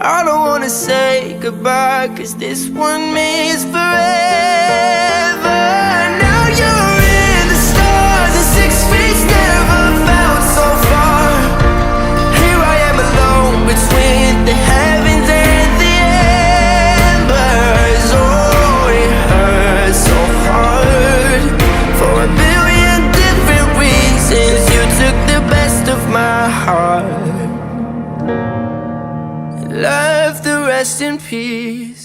I don't wanna say goodbye, 'cause this one means forever. Now you're in the stars, and 6 feet never felt so far. Here I am alone between the heavens and the embers. Oh, it hurts so hard. For a billion different reasons, you took the best of my heart. Love the rest in peace.